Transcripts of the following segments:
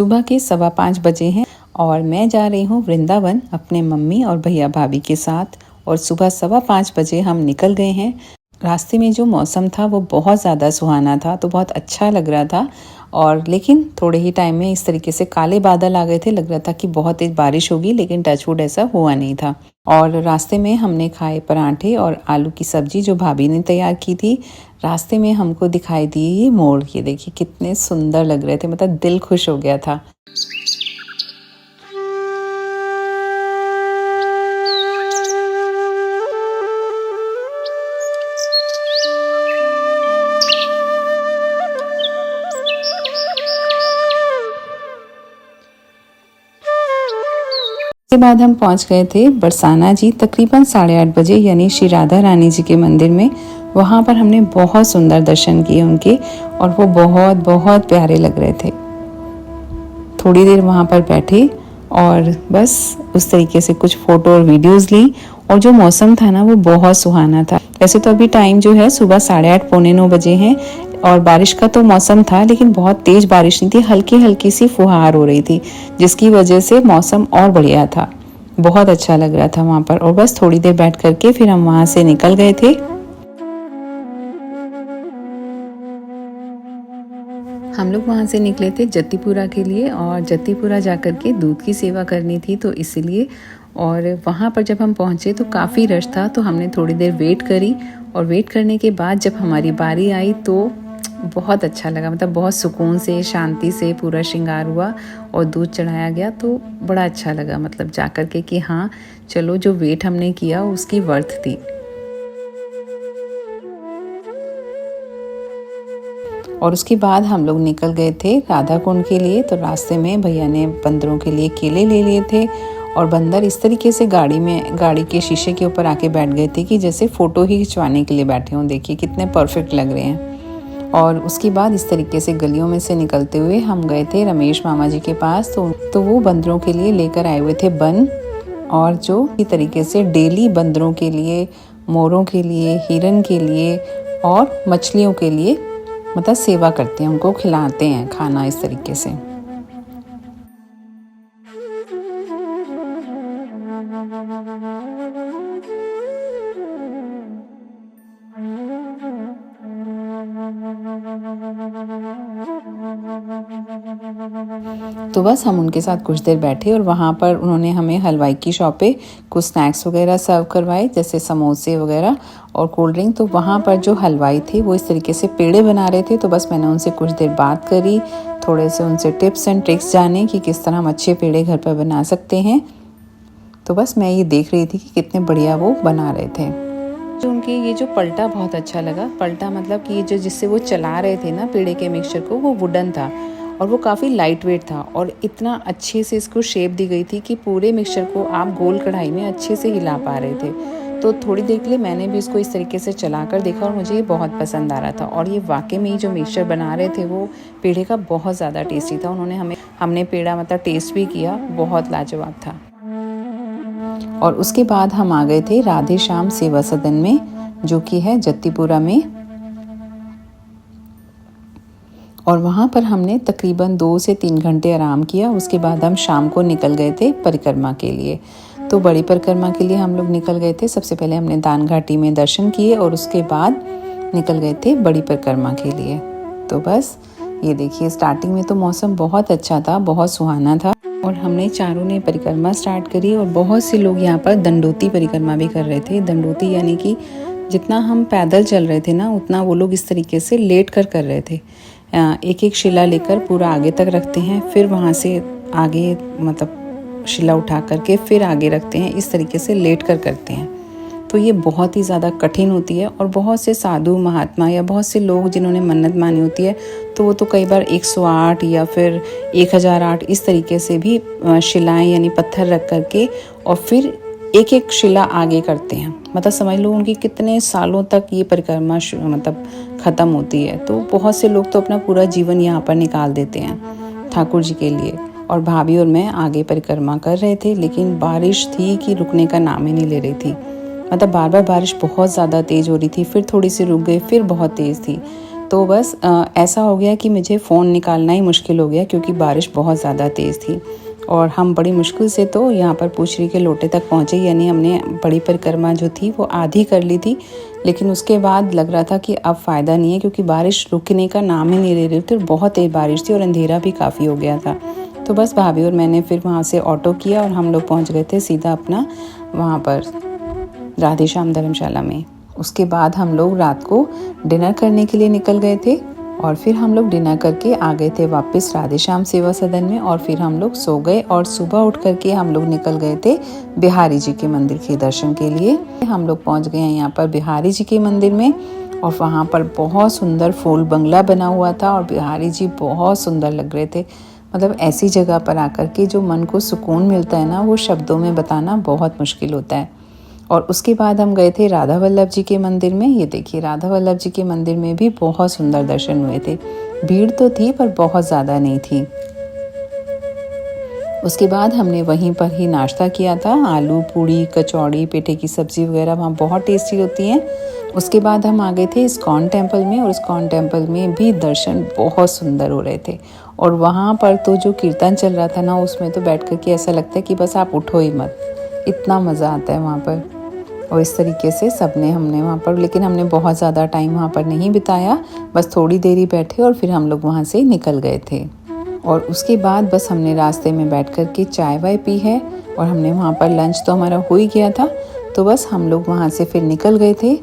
सुबह के 5:15 बजे हैं और मैं जा रही हूँ वृंदावन अपने मम्मी और भैया भाभी के साथ। और सुबह 5:15 बजे हम निकल गए हैं। रास्ते में जो मौसम था वो बहुत ज़्यादा सुहाना था, तो बहुत अच्छा लग रहा था। और लेकिन थोड़े ही टाइम में इस तरीके से काले बादल आ गए थे, लग रहा था कि बहुत तेज बारिश होगी, लेकिन टचवुड ऐसा हुआ नहीं था। और रास्ते में हमने खाए पराठे और आलू की सब्जी जो भाभी ने तैयार की थी। रास्ते में हमको दिखाई दिए ये मोर, ये देखिए कितने सुंदर लग रहे थे, मतलब दिल खुश हो गया था। उसके बाद हम पहुंच गए थे बरसाना जी तकरीबन 8:30 बजे, यानी श्री राधा रानी जी के मंदिर में। वहाँ पर हमने बहुत सुंदर दर्शन किए उनके, और वो बहुत बहुत प्यारे लग रहे थे। थोड़ी देर वहाँ पर बैठे और बस उस तरीके से कुछ फ़ोटो और वीडियोज़ ली। और जो मौसम था ना वो बहुत सुहाना था। वैसे तो अभी टाइम जो है सुबह 8:30 पौने 9 बजे हैं, और बारिश का तो मौसम था, लेकिन बहुत तेज़ बारिश नहीं थी, हल्की हल्की सी फुहार हो रही थी, जिसकी वजह से मौसम और बढ़िया था। बहुत अच्छा लग रहा था वहाँ पर। और बस थोड़ी देर बैठ करके फिर हम वहाँ से निकल गए थे। हम लोग वहाँ से निकले थे जत्तीपुरा के लिए, और जत्तीपुरा जा कर के दूध की सेवा करनी थी, तो इसलिए। और वहाँ पर जब हम पहुँचे तो काफ़ी रश था, तो हमने थोड़ी देर वेट करी। और वेट करने के बाद जब हमारी बारी आई तो बहुत अच्छा लगा, मतलब बहुत सुकून से शांति से पूरा श्रृंगार हुआ और दूध चढ़ाया गया, तो बड़ा अच्छा लगा, मतलब जा कर के कि हाँ चलो जो वेट हमने किया उसकी वर्थ थी। और उसके बाद हम लोग निकल गए थे राधा कुंड के लिए। तो रास्ते में भैया ने बंदरों के लिए केले ले लिए थे, और बंदर इस तरीके से गाड़ी के शीशे के ऊपर आके बैठ गए थे कि जैसे फ़ोटो ही खिंचवाने के लिए बैठे हों। देखिए कितने परफेक्ट लग रहे हैं। और उसके बाद इस तरीके से गलियों में से निकलते हुए हम गए थे रमेश मामा जी के पास। तो वो बंदरों के लिए लेकर आए हुए थे बन, और जो इस तरीके से डेली बंदरों के लिए, मोरों के लिए, हिरन के लिए और मछलियों के लिए मतलब सेवा करते हैं, उनको खिलाते हैं खाना इस तरीके से। तो बस हम उनके साथ कुछ देर बैठे, और वहाँ पर उन्होंने हमें हलवाई की शॉप पे कुछ स्नैक्स वगैरह सर्व करवाए, जैसे समोसे वगैरह और कोल्ड ड्रिंक। तो वहाँ पर जो हलवाई थे वो इस तरीके से पेड़े बना रहे थे, तो बस मैंने उनसे कुछ देर बात करी, थोड़े से उनसे टिप्स एंड ट्रिक्स जाने कि किस तरह हम अच्छे पेड़े घर पर बना सकते हैं। तो बस मैं ये देख रही थी कि कितने बढ़िया वो बना रहे थे। जो उनके ये जो पलटा बहुत अच्छा लगा। पलटा मतलब कि ये जो जिससे वो चला रहे थे ना पेड़े के मिक्सचर को, वो वुडन था और वो काफ़ी लाइट वेट था, और इतना अच्छे से इसको शेप दी गई थी कि पूरे मिक्सचर को आप गोल कढ़ाई में अच्छे से हिला पा रहे थे। तो थोड़ी देर के लिए मैंने भी इसको इस तरीके से चला कर देखा, और मुझे ये बहुत पसंद आ रहा था। और ये वाकई में ही जो मिक्सचर बना रहे थे वो पेड़े का बहुत ज़्यादा टेस्टी था। हमने पेड़ा मतलब टेस्ट भी किया, बहुत लाजवाब था। और उसके बाद हम आ गए थे राधे श्याम सेवा सदन में, जो कि है जत्तीपुरा में। और वहाँ पर हमने तकरीबन 2 से 3 घंटे आराम किया। उसके बाद हम शाम को निकल गए थे परिक्रमा के लिए। तो बड़ी परिक्रमा के लिए हम लोग निकल गए थे। सबसे पहले हमने दान घाटी में दर्शन किए, और उसके बाद निकल गए थे बड़ी परिक्रमा के लिए। तो बस ये देखिए, स्टार्टिंग में तो मौसम बहुत अच्छा था, बहुत सुहाना था, और हमने चारों ने परिक्रमा स्टार्ट करी। और बहुत से लोग यहाँ पर दंडोती परिक्रमा भी कर रहे थे। दंडोती यानी कि जितना हम पैदल चल रहे थे ना, उतना वो लोग इस तरीके से लेट कर रहे थे। एक एक शिला लेकर पूरा आगे तक रखते हैं, फिर वहाँ से आगे मतलब शिला उठा करके फिर आगे रखते हैं, इस तरीके से लेट कर करते हैं। तो ये बहुत ही ज़्यादा कठिन होती है। और बहुत से साधु महात्मा या बहुत से लोग जिन्होंने मन्नत मानी होती है, तो वो तो कई बार 108 या फिर 1008 इस तरीके से भी शिलाएं यानी पत्थर रख करके और फिर एक एक शिला आगे करते हैं। मतलब समझ लो उनकी कितने सालों तक ये परिक्रमा मतलब ख़त्म होती है। तो बहुत से लोग तो अपना पूरा जीवन यहाँ पर निकाल देते हैं ठाकुर जी के लिए। और भाभी और मैं आगे परिक्रमा कर रहे थे, लेकिन बारिश थी कि रुकने का नाम ही नहीं ले रही थी। मतलब बार बार बारिश बहुत ज़्यादा तेज़ हो रही थी, फिर थोड़ी सी रुक गई, फिर बहुत तेज़ थी। तो बस ऐसा हो गया कि मुझे फ़ोन निकालना ही मुश्किल हो गया क्योंकि बारिश बहुत ज़्यादा तेज़ थी और हम बड़ी मुश्किल से तो यहाँ पर पूछरी के लोटे तक पहुँचे, यानी हमने बड़ी परिक्रमा जो थी वो आधी कर ली थी। लेकिन उसके बाद लग रहा था कि अब फ़ायदा नहीं है क्योंकि बारिश रुकने का नाम ही नहीं ले रही थी और बहुत तेज़ बारिश थी और अंधेरा भी काफ़ी हो गया था। तो बस भाभी और मैंने फिर वहाँ से ऑटो किया और हम लोग पहुँच गए थे सीधा अपना वहाँ पर राधे श्याम धर्मशाला में। उसके बाद हम लोग रात को डिनर करने के लिए निकल गए थे और फिर हम लोग डिनर करके आ गए थे वापस राधे श्याम सेवा सदन में और फिर हम लोग सो गए और सुबह उठ करके हम लोग निकल गए थे बिहारी जी के मंदिर के दर्शन के लिए। हम लोग पहुंच गए हैं यहाँ पर बिहारी जी के मंदिर में और वहाँ पर बहुत सुंदर फूल बंगला बना हुआ था और बिहारी जी बहुत सुंदर लग रहे थे। मतलब ऐसी जगह पर आकर के जो मन को सुकून मिलता है ना, वो शब्दों में बताना बहुत मुश्किल होता है। और उसके बाद हम गए थे राधा वल्लभ जी के मंदिर में। ये देखिए राधा वल्लभ जी के मंदिर में भी बहुत सुंदर दर्शन हुए थे। भीड़ तो थी पर बहुत ज़्यादा नहीं थी। उसके बाद हमने वहीं पर ही नाश्ता किया था, आलू पूड़ी, कचौड़ी, पेठे की सब्ज़ी वगैरह वहाँ बहुत टेस्टी होती हैं। उसके बाद हम आ गए थे इस्कॉन टेम्पल में और इस्कॉन टेम्पल में भी दर्शन बहुत सुंदर हो रहे थे और वहाँ पर तो जो कीर्तन चल रहा था ना, उसमें तो बैठ कर के ऐसा लगता है कि बस आप उठो ही मत, इतना मज़ा आता है वहाँ पर। और इस तरीके से हमने वहाँ पर, लेकिन हमने बहुत ज़्यादा टाइम वहाँ पर नहीं बिताया, बस थोड़ी देर ही बैठे और फिर हम लोग वहाँ से निकल गए थे। और उसके बाद बस हमने रास्ते में बैठ कर के चाय वाय पी है और हमने वहाँ पर लंच तो हमारा हो ही गया था। तो बस हम लोग वहाँ से फिर निकल गए थे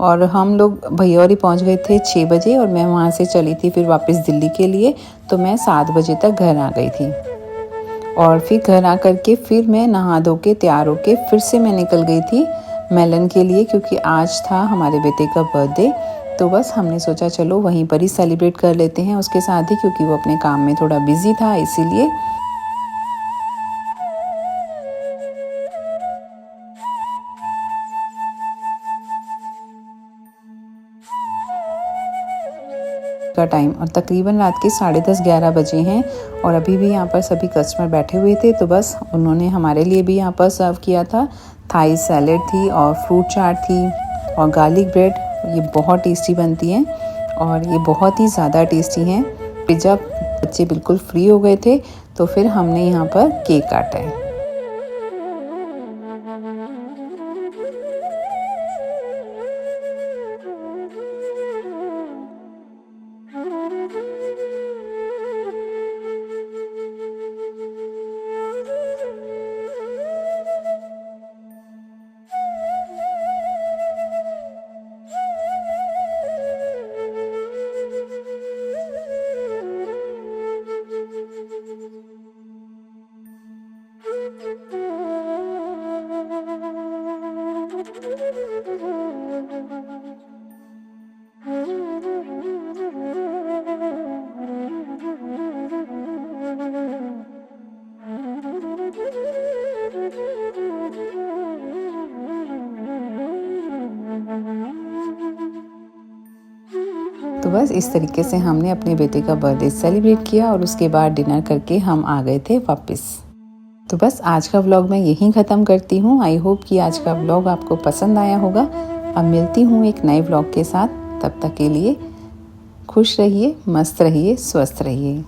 और हम लोग भैयोरी पहुँच गए थे 6 बजे और मैं वहाँ से चली थी फिर वापस दिल्ली के लिए। तो मैं 7 बजे तक घर आ गई थी और फिर घर आ कर के फिर मैं नहा धो के तैयार होके फिर से मैं निकल गई थी मेलन के लिए, क्योंकि आज था हमारे बेटे का बर्थडे। तो बस हमने सोचा चलो वहीं पर ही सेलिब्रेट कर लेते हैं उसके साथ ही, क्योंकि वो अपने काम में थोड़ा बिजी था इसीलिए। का टाइम और तकरीबन रात के 10:30-11 बजे हैं और अभी भी यहाँ पर सभी कस्टमर बैठे हुए थे। तो बस उन्होंने हमारे लिए भी यहाँ पर सर्व किया था। थाई सैलेड थी और फ्रूट चाट थी और गार्लिक ब्रेड, ये बहुत टेस्टी बनती हैं और ये बहुत ही ज़्यादा टेस्टी हैं। फिर जब बच्चे बिल्कुल फ्री हो गए थे तो फिर हमने यहाँ पर केक काटा है। तो बस इस तरीके से हमने अपने बेटे का बर्थडे सेलिब्रेट किया और उसके बाद डिनर करके हम आ गए थे वापस। तो बस आज का व्लॉग मैं यहीं ख़त्म करती हूँ। आई होप कि आज का व्लॉग आपको पसंद आया होगा। अब मिलती हूँ एक नए व्लॉग के साथ, तब तक के लिए खुश रहिए, मस्त रहिए, स्वस्थ रहिए।